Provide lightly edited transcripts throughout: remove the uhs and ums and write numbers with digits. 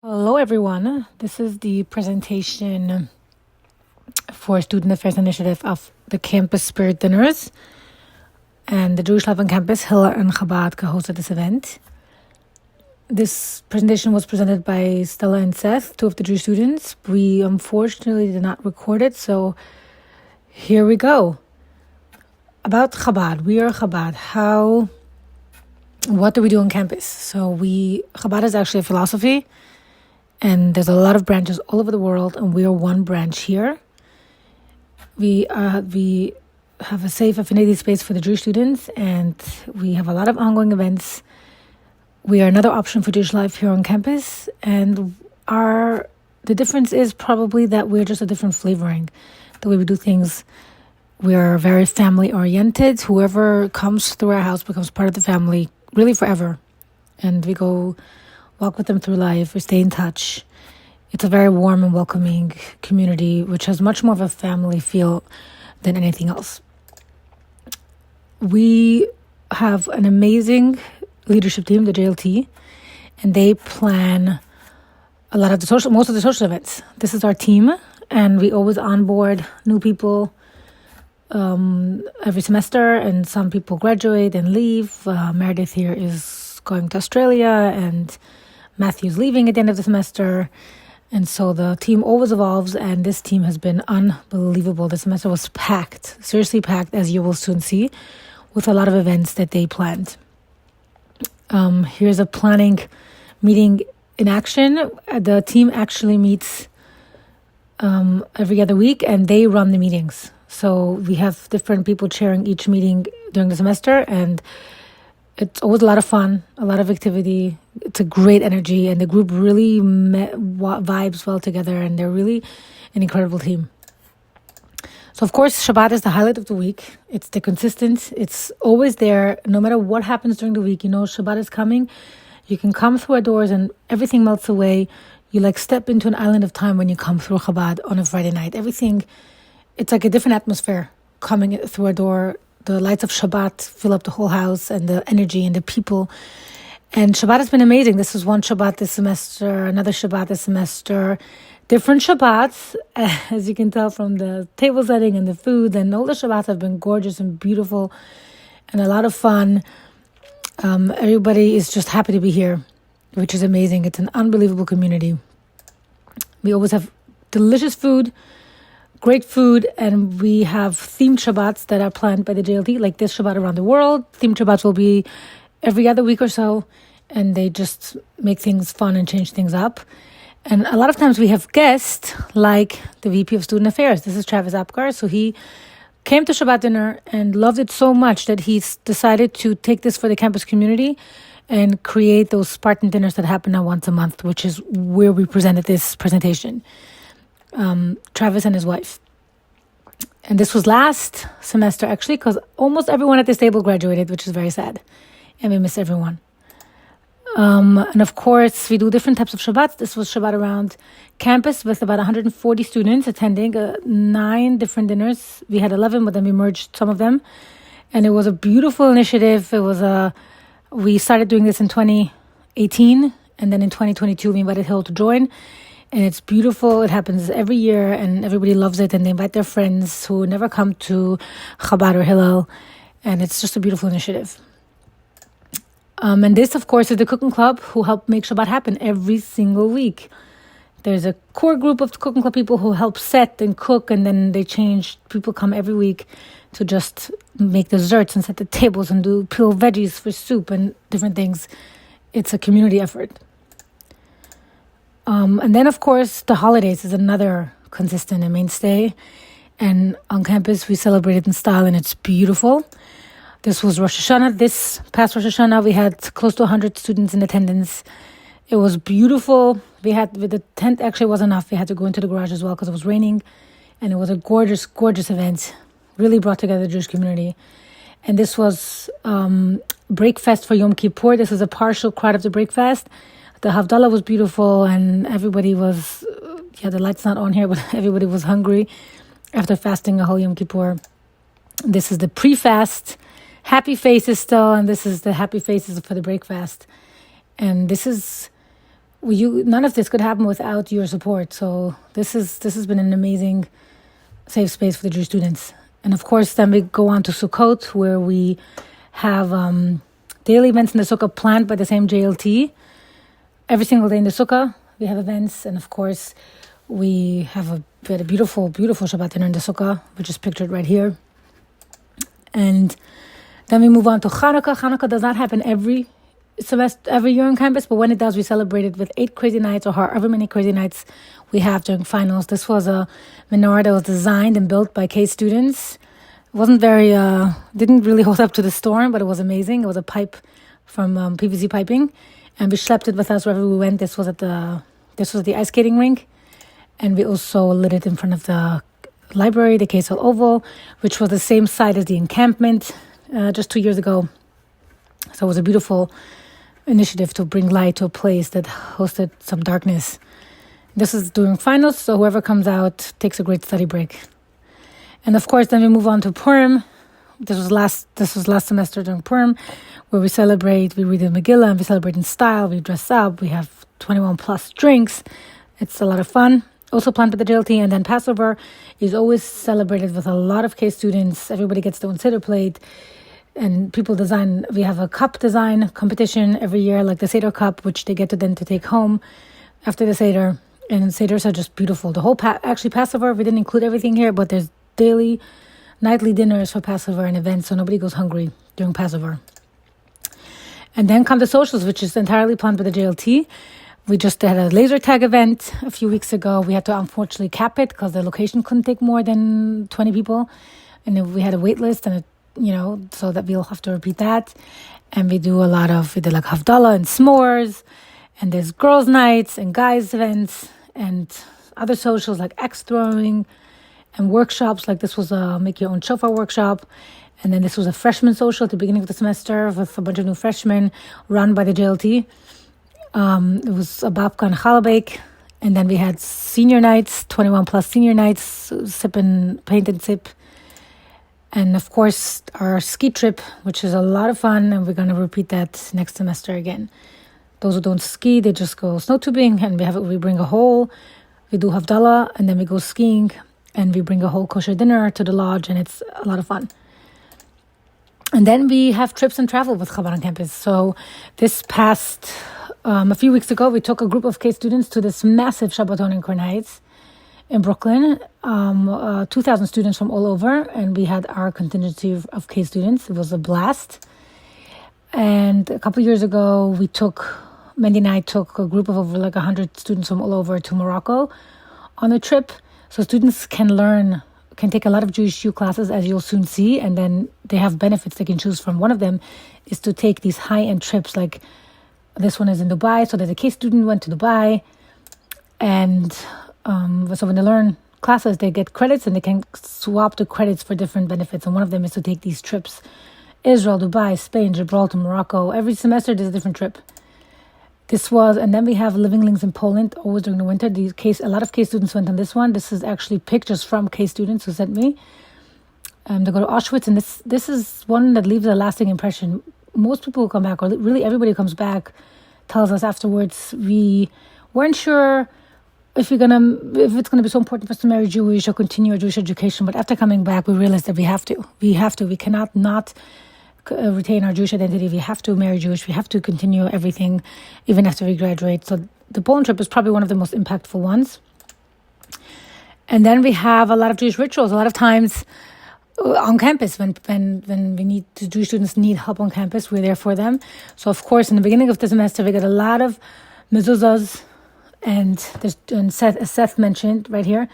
Hello, everyone. This is the presentation for Student Affairs Initiative of the Campus Spirit Dinners. And the Jewish Life on Campus, Hillel and Chabad, co-hosted this event. This presentation was presented by Stella and Seth, two of the Jewish students. We unfortunately did not record it, so here we go. About Chabad. We are Chabad. What do we do on campus? So Chabad is actually a philosophy, and there's a lot of branches all over the world, and we are one branch here. We have a safe affinity space for the Jewish students, and we have a lot of ongoing events. We are another option for Jewish life here on campus, and the difference is probably that we're just a different flavoring. The way we do things, we are very family-oriented. Whoever comes through our house becomes part of the family, really forever. And we go walk with them through life, we stay in touch. It's a very warm and welcoming community, which has much more of a family feel than anything else. We have an amazing leadership team, the JLT, and they plan most of the social events. This is our team, and we always onboard new people every semester, and some people graduate and leave. Meredith here is going to Australia, and Matthew's leaving at the end of the semester. And so the team always evolves, and this team has been unbelievable. The semester was packed, seriously packed, as you will soon see, with a lot of events that they planned. Here's a planning meeting in action. The team actually meets every other week, and they run the meetings. So we have different people chairing each meeting during the semester, and it's always a lot of fun, a lot of activity. It's a great energy, and the group really vibes well together, and they're really an incredible team. So, of course, Shabbat is the highlight of the week. It's the consistent. It's always there. No matter what happens during the week, you know Shabbat is coming. You can come through our doors, and everything melts away. You step into an island of time when you come through Chabad on a Friday night. It's like a different atmosphere coming through our door. The lights of Shabbat fill up the whole house, and the energy and the people. And Shabbat has been amazing. This is one Shabbat this semester, another Shabbat this semester. Different Shabbats, as you can tell from the table setting and the food. And all the Shabbats have been gorgeous and beautiful and a lot of fun. Everybody is just happy to be here, which is amazing. It's an unbelievable community. We always have delicious food, great food, and we have themed Shabbats that are planned by the JLT, like this Shabbat around the world. Themed Shabbats will be every other week or so, and they just make things fun and change things up. And a lot of times we have guests like the VP of Student Affairs. This is Travis Apgar. So he came to Shabbat dinner and loved it so much that he's decided to take this for the campus community and create those Spartan dinners that happen now once a month, which is where we presented this presentation. Travis and his wife. And this was last semester, actually, because almost everyone at this table graduated, which is very sad. And we miss everyone. And of course, we do different types of Shabbats. This was Shabbat around campus with about 140 students attending 9 different dinners. We had 11, but then we merged some of them. And it was a beautiful initiative. We started doing this in 2018, and then in 2022, we invited Hill to join. And it's beautiful. It happens every year, and everybody loves it. And they invite their friends who never come to Chabad or Hillel. And it's just a beautiful initiative. And this, of course, is the cooking club who help make Shabbat happen every single week. There's a core group of cooking club people who help set and cook, and then they change. People come every week to just make desserts and set the tables and peel veggies for soup and different things. It's a community effort. And then, of course, the holidays is another consistent and mainstay. And on campus, we celebrate it in style, and it's beautiful. This was Rosh Hashanah. This past Rosh Hashanah, we had close to 100 students in attendance. It was beautiful. The tent actually wasn't enough. We had to go into the garage as well because it was raining. And it was a gorgeous, gorgeous event. Really brought together the Jewish community. And this was Breakfast for Yom Kippur. This is a partial crowd of the Breakfast. The Havdalah was beautiful, and everybody was, the light's not on here, but everybody was hungry after fasting a whole Yom Kippur. This is the pre-fast. Happy faces still, and this is the happy faces for the breakfast. And this is none of this could happen without your support. So this has been an amazing safe space for the Jewish students. And of course, then we go on to Sukkot, where we have daily events in the sukkah planned by the same JLT. Every single day in the sukkah, we have events. And of course, we had a beautiful, beautiful Shabbat dinner in the sukkah, which is pictured right here. And then we move on to Hanukkah. Hanukkah does not happen every year on campus, but when it does, we celebrate it with 8 crazy nights, or however many crazy nights we have during finals. This was a menorah that was designed and built by K students. It wasn't didn't really hold up to the storm, but it was amazing. It was a pipe from PVC piping, and we schlepped it with us wherever we went. This was at the ice skating rink, and we also lit it in front of the library, the KSL Oval, which was the same site as the encampment just 2 years ago. So it was a beautiful initiative to bring light to a place that hosted some darkness. This is during finals, so whoever comes out takes a great study break. And of course, then we move on to Purim. This was last semester during Purim, where we read the Megillah, and we celebrate in style. We dress up. We have 21 plus drinks. It's a lot of fun. Also planned by the JLT. And then Passover is always celebrated with a lot of K students. Everybody gets their own Seder plate. And people design, we have a cup design competition every year, like the Seder cup, which they get to take home after the Seder. And Seders are just beautiful. The whole, actually Passover, we didn't include everything here, but there's daily, nightly dinners for Passover and events, so nobody goes hungry during Passover. And then come the socials, which is entirely planned by the JLT. We just had a laser tag event a few weeks ago. We had to unfortunately cap it because the location couldn't take more than 20 people. And then we had a wait list, and so that we'll have to repeat that. And we did like Havdalah and s'mores, and there's girls' nights and guys' events and other socials like axe throwing and workshops. Like this was a make your own shofar workshop. And then this was a freshman social at the beginning of the semester with a bunch of new freshmen run by the JLT. It was a babka and challah bake. And then we had senior nights, 21 plus senior nights, sip and paint and sip. And of course, our ski trip, which is a lot of fun, and we're going to repeat that next semester again. Those who don't ski, they just go snow tubing, and we bring a whole, we do Havdalah, and then we go skiing, and we bring a whole kosher dinner to the lodge, and it's a lot of fun. And then we have trips and travel with Chabad on campus. So this past, a few weeks ago, we took a group of K students to this massive Shabbaton in Crown Heights in Brooklyn, 2,000 students from all over, and we had our contingency of K students. It was a blast. And a couple of years ago, Mandy and I took a group of over 100 students from all over to Morocco on a trip. So students can take a lot of Jewish U classes, as you'll soon see, and then they have benefits they can choose from. One of them is to take these high-end trips, like this one is in Dubai, so that the K student went to Dubai, and so when they learn classes, they get credits, and they can swap the credits for different benefits. And one of them is to take these trips: Israel, Dubai, Spain, Gibraltar, Morocco. Every semester there's a different trip. And then we have Living Links in Poland, always during the winter. A lot of K students went on this one. This is actually pictures from K students who sent me. They go to Auschwitz, and this is one that leaves a lasting impression. Most people who come back, or really everybody who comes back, tells us afterwards, we weren't sure if it's gonna be so important for us to marry Jewish or continue our Jewish education. But after coming back, we realized that we have to. We cannot not retain our Jewish identity. We have to marry Jewish. We have to continue everything even after we graduate. So the Poland trip is probably one of the most impactful ones. And then we have a lot of Jewish rituals. A lot of times on campus, when Jewish students need help on campus, we're there for them. So of course, in the beginning of the semester, we got a lot of mezuzahs, and Seth mentioned right here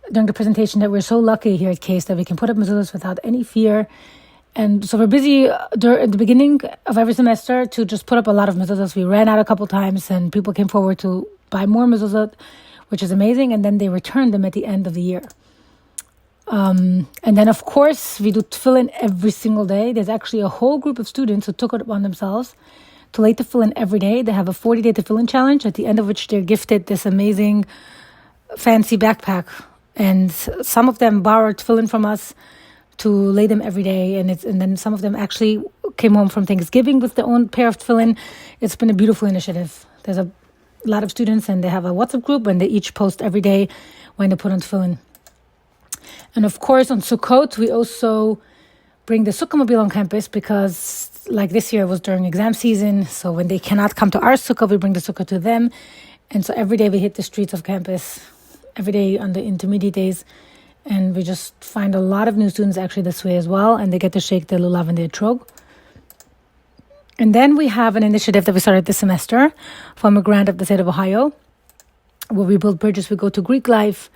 during the presentation that we're so lucky here at Case that we can put up mezuzahs without any fear. And so we're busy at the beginning of every semester to just put up a lot of mezuzahs. We ran out a couple times, and people came forward to buy more mezuzah, which is amazing. And then they returned them at the end of the year. And then, of course, we do tefillin every single day. There's actually a whole group of students who took it upon themselves to lay tefillin every day. They have a 40-day tefillin challenge, at the end of which they're gifted this amazing, fancy backpack. And some of them borrowed tefillin from us to lay them every day. And then some of them actually came home from Thanksgiving with their own pair of tefillin. It's been a beautiful initiative. There's a a lot of students, and they have a WhatsApp group, and they each post every day when they put on tefillin. And of course, on Sukkot, we also bring the Sukkah mobile on campus because, like this year, it was during exam season. So when they cannot come to our Sukkah, we bring the Sukkah to them. And so every day we hit the streets of campus, every day on the intermediate days. And we just find a lot of new students actually this way as well. And they get to shake the lulav and the etrog. And then we have an initiative that we started this semester from a grant of the state of Ohio, where we build bridges. We go to Greek life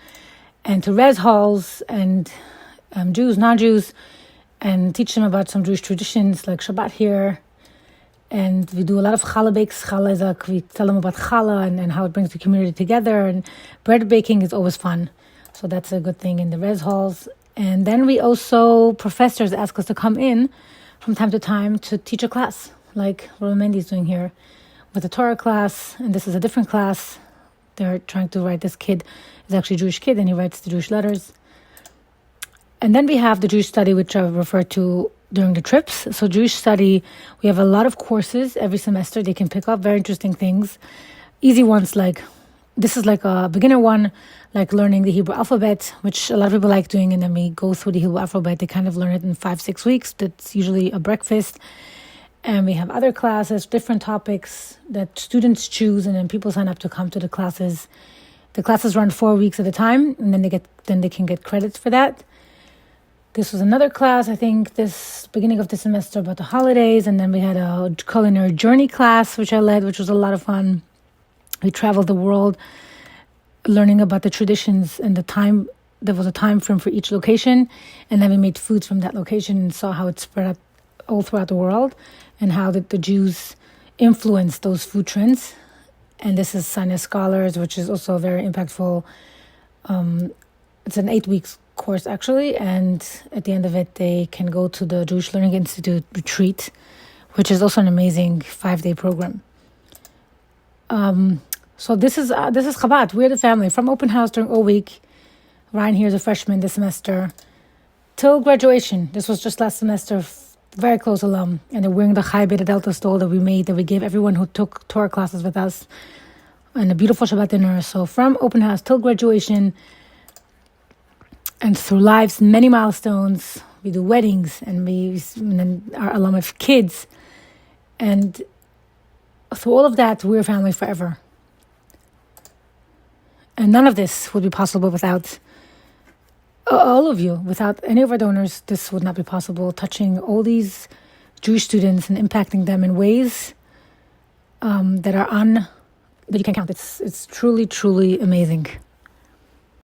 and to res halls and Jews, non-Jews, and teach them about some Jewish traditions like Shabbat here. And we do a lot of challah bakes. Challah is we tell them about challah and how it brings the community together. And bread baking is always fun. So that's a good thing in the res halls. And then we also, professors ask us to come in from time to time to teach a class, like what Mendy is doing here with a Torah class. And this is a different class. They're trying to write, this kid is actually a Jewish kid, and he writes the Jewish letters. And then we have the Jewish study, which I referred to during the trips. So Jewish study, we have a lot of courses every semester. They can pick up very interesting things. Easy ones like, this is like a beginner one, like learning the Hebrew alphabet, which a lot of people like doing. And then we go through the Hebrew alphabet. They kind of learn it in 5-6 weeks. That's usually a breakfast. And we have other classes, different topics that students choose, and then people sign up to come to the classes. The classes run 4 weeks at a time, and then they can get credits for that. This was another class, I think, this beginning of the semester about the holidays. And then we had a culinary journey class, which I led, which was a lot of fun. We traveled the world learning about the traditions and the time. There was a time frame for each location. And then we made foods from that location and saw how it spread out all throughout the world and how the Jews influenced those food trends. And this is Sanya Scholars, which is also very impactful. It's an 8-week course actually, and at the end of it they can go to the Jewish Learning Institute retreat, which is also an amazing 5-day program. So this is Chabad. We're the family from open house during all week. Ryan here is a freshman this semester till graduation. This was just last semester, very close alum, and they're wearing the Chai Beta Delta stole that we gave everyone who took Torah classes with us, and a beautiful Shabbat dinner. So from open house till graduation, and through life's many milestones, we do weddings, and then our alum have kids. And through all of that, we're family forever. And none of this would be possible without all of you. Without any of our donors, this would not be possible. Touching all these Jewish students and impacting them in ways that you can't count. It's truly, truly amazing.